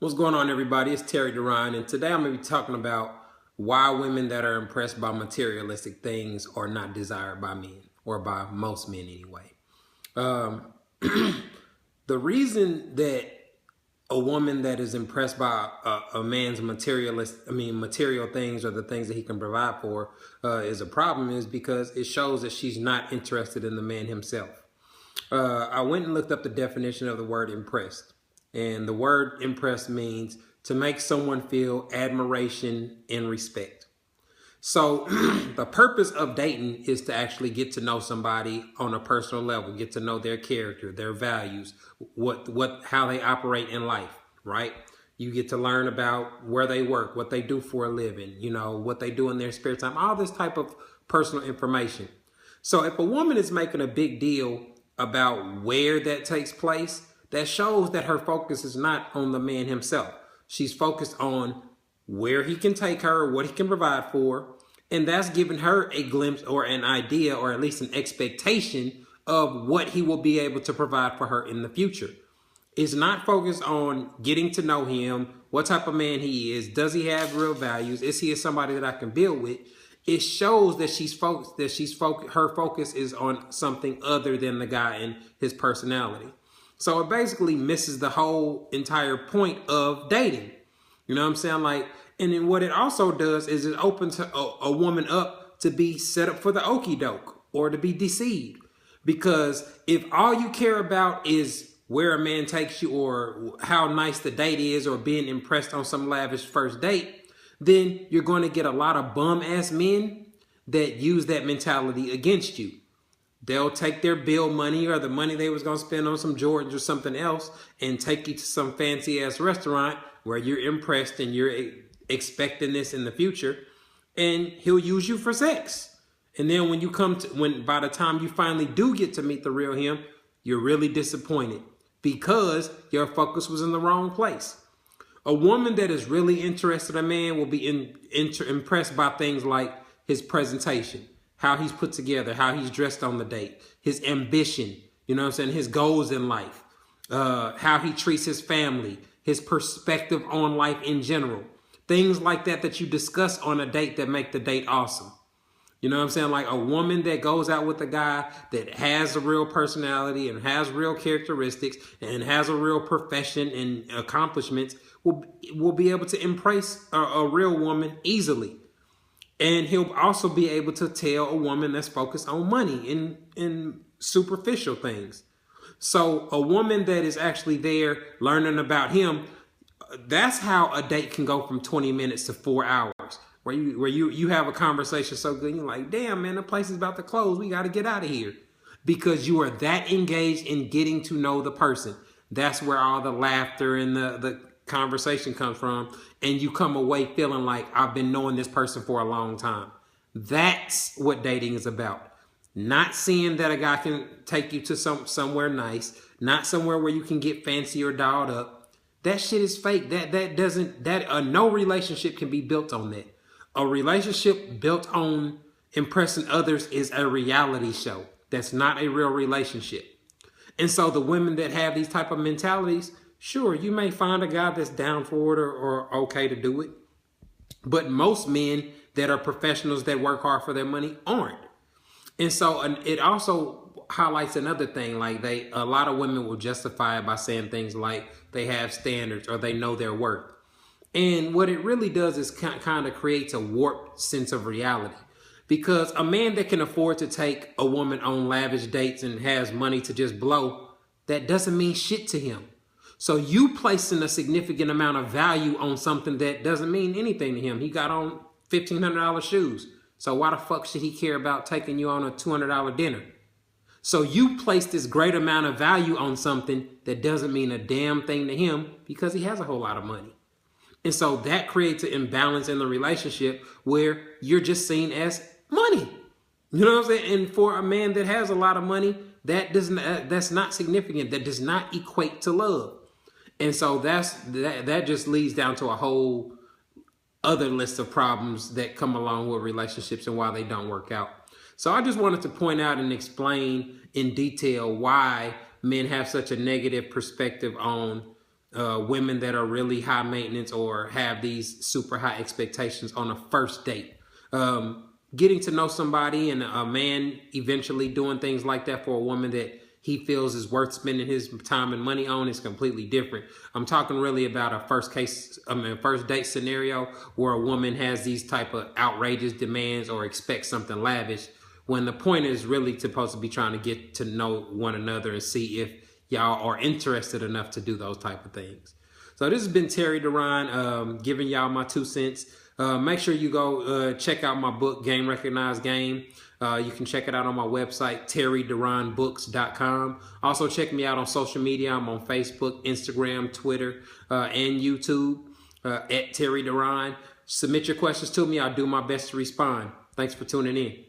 What's going on, everybody? It's Terry Duran, and today I'm going to be talking about why women that are impressed by materialistic things are not desired by men, or by most men anyway. Um, the reason that a woman that is impressed by a man's material things or the things that he can provide for is a problem is because it shows that she's not interested in the man himself. I went and looked up the definition of the word impressed. And the word impressed means to make someone feel admiration and respect. So the purpose of dating is to actually get to know somebody on a personal level, get to know their character, their values, how they operate in life, right? You get to learn about where they work, what they do for a living, what they do in their spare time, all this type of personal information. So if a woman is making a big deal about where that takes place, that shows that her focus is not on the man himself. She's focused on where he can take her, what he can provide for, and that's giving her a glimpse or an idea or at least an expectation of what he will be able to provide for her in the future. It's not focused on getting to know him, what type of man he is, does he have real values, is he somebody that I can build with. It shows that her focus is on something other than the guy and his personality. So it basically misses the whole entire point of dating. You know what I'm saying? And then what it also does is it opens a woman up to be set up for the okie doke or to be deceived. Because if all you care about is where a man takes you or how nice the date is or being impressed on some lavish first date, then you're going to get a lot of bum ass men that use that mentality against you. They'll take their bill money or the money they was going to spend on some Jordans or something else and take you to some fancy ass restaurant where you're impressed and you're expecting this in the future. And he'll use you for sex. And then by the time you finally do get to meet the real him, you're really disappointed because your focus was in the wrong place. A woman that is really interested in a man will be impressed by things like his presentation, how he's put together, how he's dressed on the date, his ambition, his goals in life, how he treats his family, his perspective on life in general. Things like that you discuss on a date that make the date awesome. You know what I'm saying? Like a woman that goes out with a guy that has a real personality and has real characteristics and has a real profession and accomplishments will be able to impress a real woman easily. And he'll also be able to tell a woman that's focused on money and superficial things. So a woman that is actually there learning about him, that's how a date can go from 20 minutes to 4 hours. Where you have a conversation so good, you're like, damn, man, the place is about to close. We got to get out of here. Because you are that engaged in getting to know the person. That's where all the laughter and the conversation comes from, and you come away feeling like I've been knowing this person for a long time. That's what dating is about. Not seeing that a guy can take you to somewhere nice, not somewhere where you can get fancy or dolled up. That shit is fake. No relationship can be built on that. A relationship built on impressing others is a reality show. That's not a real relationship. And so the women that have these type of mentalities, sure, you may find a guy that's down for it or okay to do it. But most men that are professionals that work hard for their money aren't. And so it also highlights another thing. A lot of women will justify it by saying things like they have standards or they know their worth. And what it really does is kind of creates a warped sense of reality. Because a man that can afford to take a woman on lavish dates and has money to just blow, that doesn't mean shit to him. So you placing a significant amount of value on something that doesn't mean anything to him. He got on $1,500 shoes. So why the fuck should he care about taking you on a $200 dinner? So you place this great amount of value on something that doesn't mean a damn thing to him because he has a whole lot of money. And so that creates an imbalance in the relationship where you're just seen as money. You know what I'm saying? And for a man that has a lot of money, that's not significant. That does not equate to love. And so that just leads down to a whole other list of problems that come along with relationships and why they don't work out. So I just wanted to point out and explain in detail why men have such a negative perspective on women that are really high maintenance or have these super high expectations on a first date. Getting to know somebody and a man eventually doing things like that for a woman that he feels is worth spending his time and money on is completely different. I'm talking really about a first date scenario where a woman has these type of outrageous demands or expects something lavish, when the point is really supposed to be trying to get to know one another and see if y'all are interested enough to do those type of things. So this has been Terry Duran, giving y'all my 2 cents. Make sure you go check out my book, Game Recognized Game. You can check it out on my website, terryduranbooks.com. Also check me out on social media. I'm on Facebook, Instagram, Twitter, and YouTube at Terry Duran. Submit your questions to me. I'll do my best to respond. Thanks for tuning in.